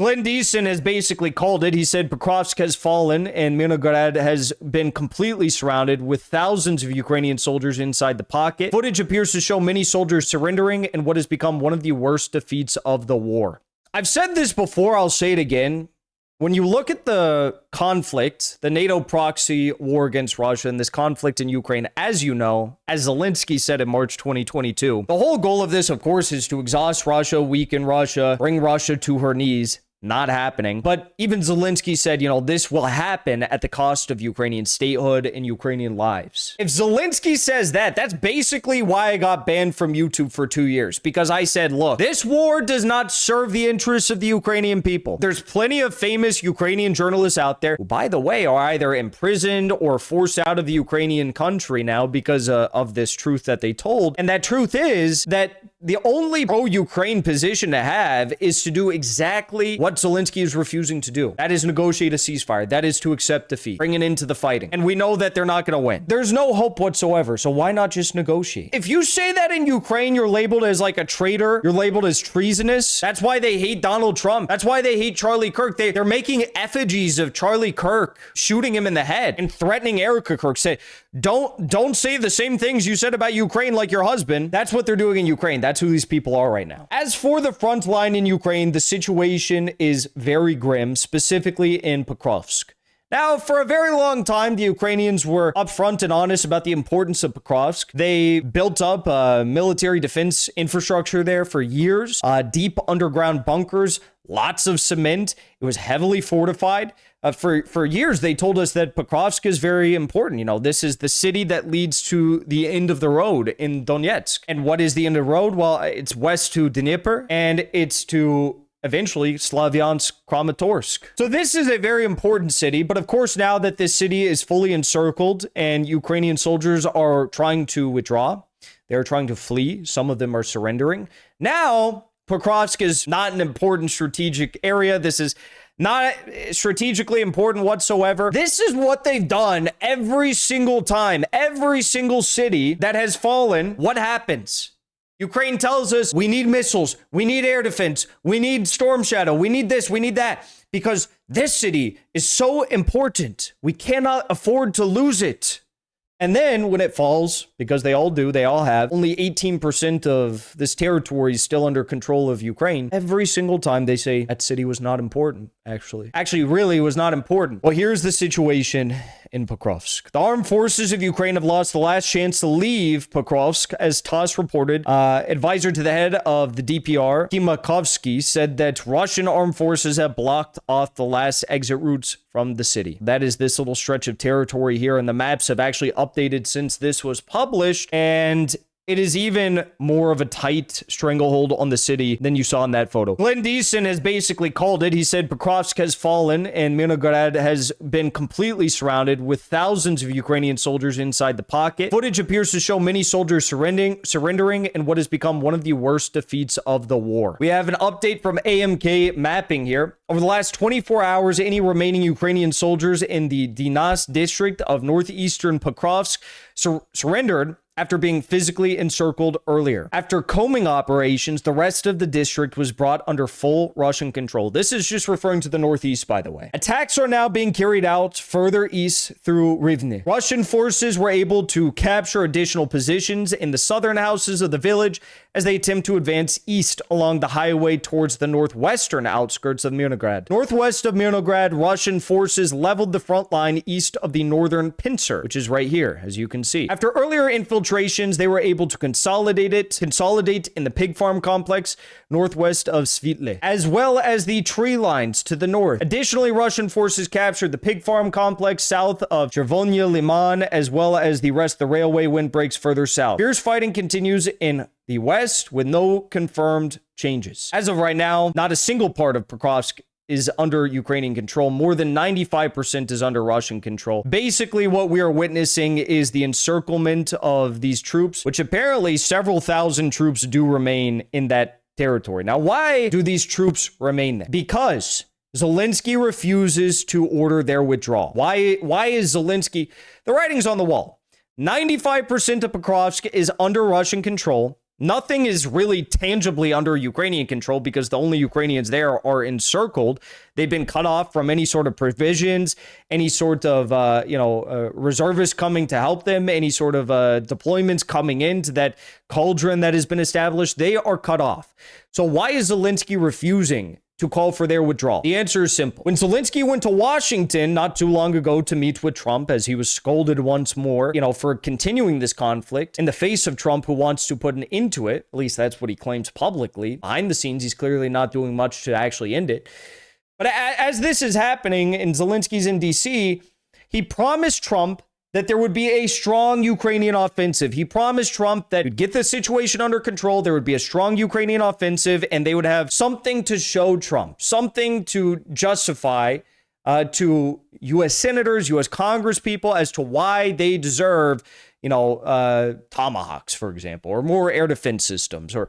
Glenn Deason has basically called it. He said Pokrovsk has fallen and Mirnograd has been completely surrounded with thousands of Ukrainian soldiers inside the pocket. Footage appears to show many soldiers surrendering in what has become one of the worst defeats of the war. I've said this before, I'll say it again. When you look at the conflict, the NATO proxy war against Russia and this conflict in Ukraine, as you know, as Zelensky said in March 2022, the whole goal of this, of course, is to exhaust Russia, weaken Russia, bring Russia to her knees. Not happening. But even Zelensky said, this will happen at the cost of Ukrainian statehood and Ukrainian lives. If Zelensky says that, that's basically why I got banned from YouTube for 2 years. Because I said, look, this war does not serve the interests of the Ukrainian people. There's plenty of famous Ukrainian journalists out there who, by the way, are either imprisoned or forced out of the Ukrainian country now because of this truth that they told. And that truth is that the only pro-Ukraine position to have is to do exactly what Zelensky is refusing to do. That is negotiate a ceasefire. That is to accept defeat. Bring an end to the fighting. And we know that they're not going to win. There's no hope whatsoever. So why not just negotiate? If you say that in Ukraine, you're labeled as like a traitor. You're labeled as treasonous. That's why they hate Donald Trump. That's why they hate Charlie Kirk. They're making effigies of Charlie Kirk, shooting him in the head and threatening Erica Kirk. Say, don't say the same things you said about Ukraine like your husband. That's what they're doing in Ukraine. That's who these people are right now. As for the front line in Ukraine, the situation is very grim, specifically in Pokrovsk. Now, for a very long time, the Ukrainians were upfront and honest about the importance of Pokrovsk. They built up military defense infrastructure there for years, deep underground bunkers, lots of cement. It was heavily fortified. For years, they told us that Pokrovsk is very important. This is the city that leads to the end of the road in Donetsk. And what is the end of the road? Well, it's west to Dnieper, and it's to eventually Slavyansk, Kramatorsk. So this is a very important city, but of course now that this city is fully encircled and Ukrainian soldiers are trying to withdraw, they're trying to flee, some of them are surrendering. Now, Pokrovsk is not an important strategic area. This is not strategically important whatsoever. This is what they've done every single time. Every single city that has fallen, what happens? Ukraine tells us we need missiles, we need air defense, we need Storm Shadow, we need this, we need that, because this city is so important. We cannot afford to lose it. And then when it falls, because they all do, they all have, only 18% of this territory is still under control of Ukraine. Every single time they say that city was not important, actually. Actually, really was not important. Well, here's the situation in Pokrovsk. The armed forces of Ukraine have lost the last chance to leave Pokrovsk, as TASS reported. Advisor to the head of the DPR, Timakovsky, said that Russian armed forces have blocked off the last exit routes from the city. That is this little stretch of territory here, and the maps have actually updated since this was published, and it is even more of a tight stranglehold on the city than you saw in that photo. Glenn Deason has basically called it. He said Pokrovsk has fallen and Mirnograd has been completely surrounded with thousands of Ukrainian soldiers inside the pocket. Footage appears to show many soldiers surrendering in what has become one of the worst defeats of the war. We have an update from AMK mapping here. Over the last 24 hours, any remaining Ukrainian soldiers in the Dinas district of northeastern Pokrovsk surrendered after being physically encircled earlier. After combing operations, the rest of the district was brought under full Russian control. This is just referring to the northeast, by the way. Attacks are now being carried out further east through Rivne. Russian forces were able to capture additional positions in the southern houses of the village as they attempt to advance east along the highway towards the northwestern outskirts of Mirnograd. Northwest of Mirnograd, Russian forces leveled the front line east of the northern pincer, which is right here, as you can see. After earlier infiltrations, they were able to consolidate in the pig farm complex northwest of Svitle, as well as the tree lines to the north. Additionally, Russian forces captured the pig farm complex south of Chervonya Liman, as well as the rest of the railway windbreaks further south. Fierce fighting continues in the west with no confirmed changes. As of right now, not a single part of Pokrovsk is under Ukrainian control. More than 95% is under Russian control. Basically, what we are witnessing is the encirclement of these troops, which apparently several thousand troops do remain in that territory. Now, why do these troops remain there? Because Zelensky refuses to order their withdrawal. Why is Zelensky? The writing's on the wall. 95% of Pokrovsk is under Russian control. Nothing is really tangibly under Ukrainian control because the only Ukrainians there are encircled. They've been cut off from any sort of provisions, any sort of, reservists coming to help them, any sort of deployments coming into that cauldron that has been established. They are cut off. So why is Zelensky refusing to call for their withdrawal? The answer is simple. When Zelensky went to Washington not too long ago to meet with Trump, as he was scolded once more, for continuing this conflict in the face of Trump, who wants to put an end to it, at least that's what he claims publicly. Behind the scenes, he's clearly not doing much to actually end it. But as this is happening and Zelensky's in DC, he promised Trump that there would be a strong Ukrainian offensive. He promised Trump that he'd get the situation under control, there would be a strong Ukrainian offensive, and they would have something to show Trump, something to justify to U.S. senators, U.S. Congress people as to why they deserve, tomahawks, for example, or more air defense systems, or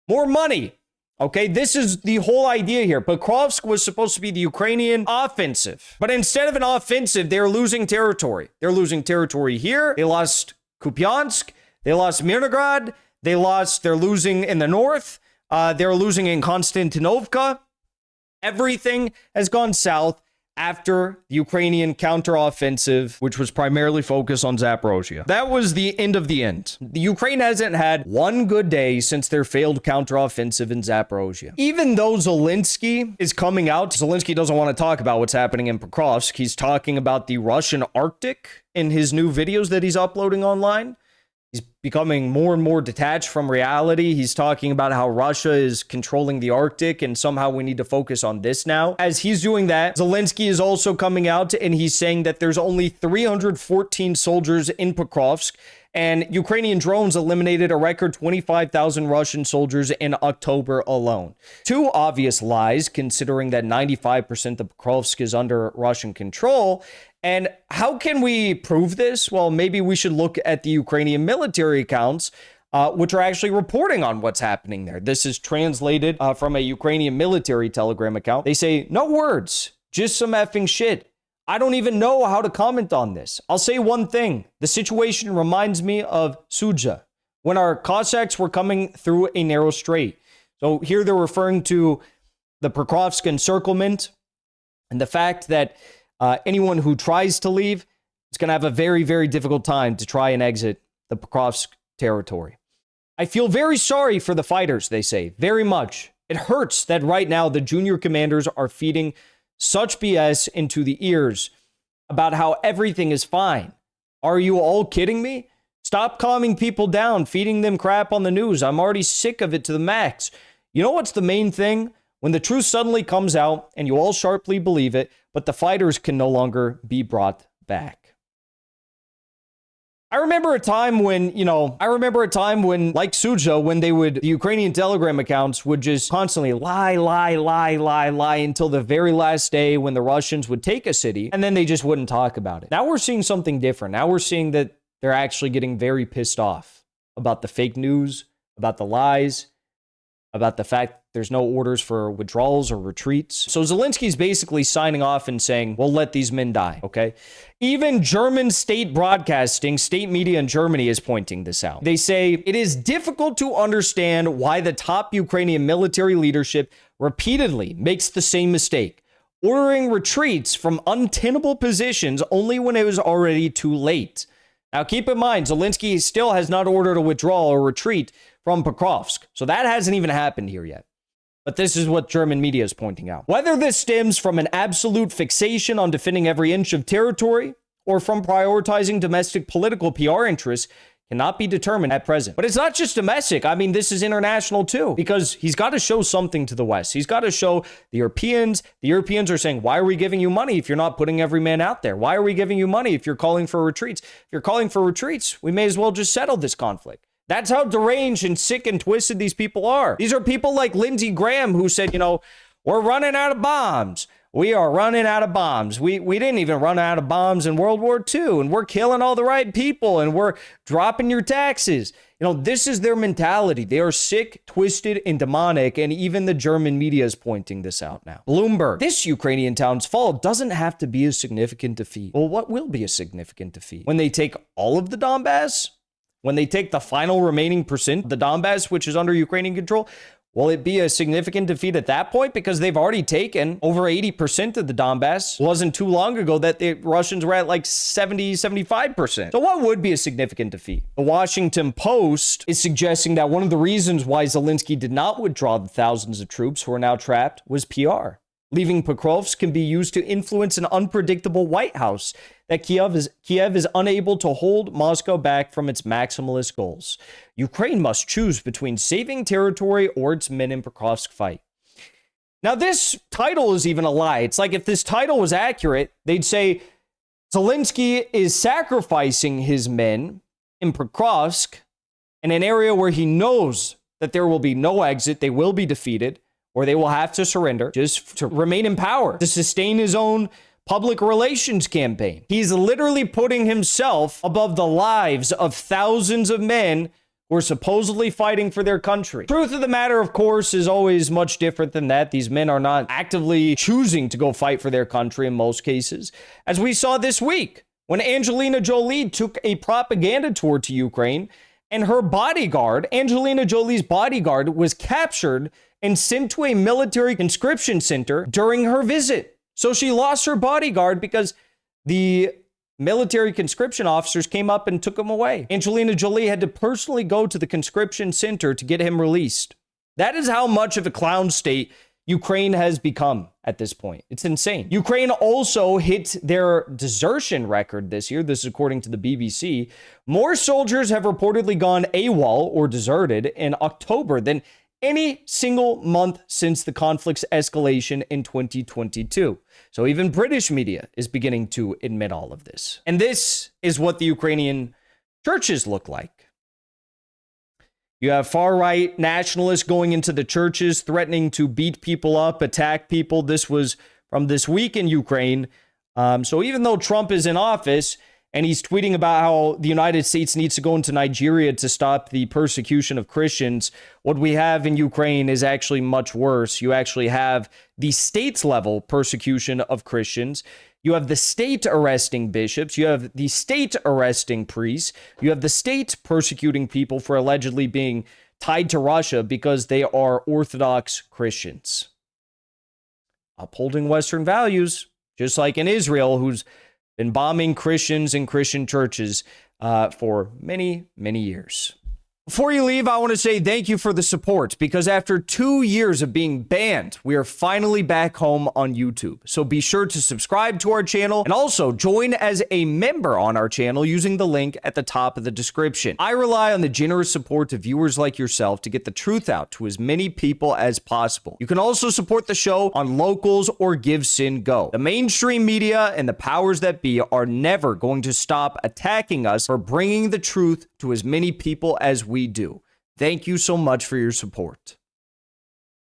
more money. Okay, this is the whole idea here. Pokrovsk was supposed to be the Ukrainian offensive, but instead of an offensive, they're losing territory. They're losing territory here. They lost Kupiansk. They lost Mirnograd. They're losing in the north. They're losing in Konstantinovka. Everything has gone south after the Ukrainian counteroffensive, which was primarily focused on Zaporozhye. That was the end of the end. The Ukraine hasn't had one good day since their failed counteroffensive in Zaporozhye. Even though Zelensky is coming out, Zelensky doesn't want to talk about what's happening in Pokrovsk. He's talking about the Russian Arctic in his new videos that he's uploading online. He's becoming more and more detached from reality. He's talking about how Russia is controlling the Arctic and somehow we need to focus on this now. As he's doing that, Zelensky is also coming out and he's saying that there's only 314 soldiers in Pokrovsk and Ukrainian drones eliminated a record 25,000 Russian soldiers in October alone. Two obvious lies, considering that 95% of Pokrovsk is under Russian control. And how can we prove this? Well, maybe we should look at the Ukrainian military accounts, which are actually reporting on what's happening there. This is translated from a Ukrainian military Telegram account. They say, no words, just some effing shit. I don't even know how to comment on this. I'll say one thing. The situation reminds me of Sudzha, when our Cossacks were coming through a narrow strait. So here they're referring to the Pokrovsk encirclement and the fact that anyone who tries to leave is going to have a very, very difficult time to try and exit the Pokrovsk territory. I feel very sorry for the fighters, they say, very much. It hurts that right now the junior commanders are feeding such BS into the ears about how everything is fine. Are you all kidding me? Stop calming people down, feeding them crap on the news. I'm already sick of it to the max. You know what's the main thing? When the truth suddenly comes out and you all sharply believe it, but the fighters can no longer be brought back. I remember a time when, like Sudzha, when the Ukrainian Telegram accounts would just constantly lie until the very last day when the Russians would take a city, and then they just wouldn't talk about it. Now we're seeing something different. Now we're seeing that they're actually getting very pissed off about the fake news, about the lies, about the fact there's no orders for withdrawals or retreats. So Zelensky's basically signing off and saying, we'll let these men die, okay? Even German state broadcasting, state media in Germany is pointing this out. They say, it is difficult to understand why the top Ukrainian military leadership repeatedly makes the same mistake, ordering retreats from untenable positions only when it was already too late. Now, keep in mind, Zelensky still has not ordered a withdrawal or retreat from Pokrovsk, so that hasn't even happened here yet. But this is what German media is pointing out. Whether this stems from an absolute fixation on defending every inch of territory or from prioritizing domestic political PR interests cannot be determined at present. But it's not just domestic. I mean, this is international too, because he's got to show something to the West. He's got to show the Europeans. The Europeans are saying, why are we giving you money if you're not putting every man out there? Why are we giving you money if you're calling for retreats? If you're calling for retreats, we may as well just settle this conflict. That's how deranged and sick and twisted these people are. These are people like Lindsey Graham who said, we're running out of bombs. We are running out of bombs. We didn't even run out of bombs in World War II, and we're killing all the right people, and we're dropping your taxes. This is their mentality. They are sick, twisted, and demonic, and even the German media is pointing this out now. Bloomberg, this Ukrainian town's fall doesn't have to be a significant defeat. Well, what will be a significant defeat? When they take all of the Donbass? when they take the final remaining percent, the Donbass, which is under Ukrainian control, will it be a significant defeat at that point? Because they've already taken over 80% of the Donbass. It wasn't too long ago that the Russians were at like 70, 75%. So what would be a significant defeat? The Washington Post is suggesting that one of the reasons why Zelensky did not withdraw the thousands of troops who are now trapped was PR. Leaving Pokrovsk can be used to influence an unpredictable White House that Kiev is unable to hold Moscow back from its maximalist goals. Ukraine must choose between saving territory or its men in Pokrovsk fight. Now, this title is even a lie. It's like if this title was accurate, they'd say Zelensky is sacrificing his men in Pokrovsk in an area where he knows that there will be no exit, they will be defeated, or they will have to surrender just to remain in power, to sustain his own public relations campaign. He's literally putting himself above the lives of thousands of men who are supposedly fighting for their country. Truth of the matter, of course, is always much different than that. These men are not actively choosing to go fight for their country in most cases, as we saw this week when Angelina Jolie took a propaganda tour to Ukraine and her bodyguard, Angelina Jolie's bodyguard, was captured and sent to a military conscription center during her visit. So she lost her bodyguard because the military conscription officers came up and took him away. Angelina Jolie had to personally go to the conscription center to get him released. That is how much of a clown state Ukraine has become at this point. It's insane. Ukraine also hit their desertion record this year. This is according to the BBC. More soldiers have reportedly gone AWOL or deserted in October than any single month since the conflict's escalation in 2022. So even British media is beginning to admit all of this. And this is what the Ukrainian churches look like. You have far-right nationalists going into the churches, threatening to beat people up, attack people. This was from this week in Ukraine. So even though Trump is in office and he's tweeting about how the United States needs to go into Nigeria to stop the persecution of Christians, what we have in Ukraine is actually much worse. You actually have the state's level persecution of Christians. You have the state arresting bishops. You have the state arresting priests. You have the state persecuting people for allegedly being tied to Russia because they are Orthodox Christians. Upholding Western values, just like in Israel, who's been bombing Christians and Christian churches for many, many years. Before you leave, I want to say thank you for the support, because after 2 years of being banned, we are finally back home on YouTube. So be sure to subscribe to our channel and also join as a member on our channel using the link at the top of the description. I rely on the generous support of viewers like yourself to get the truth out to as many people as possible. You can also support the show on Locals or Give Sin Go. The mainstream media and the powers that be are never going to stop attacking us for bringing the truth to as many people as we do. Thank you so much for your support.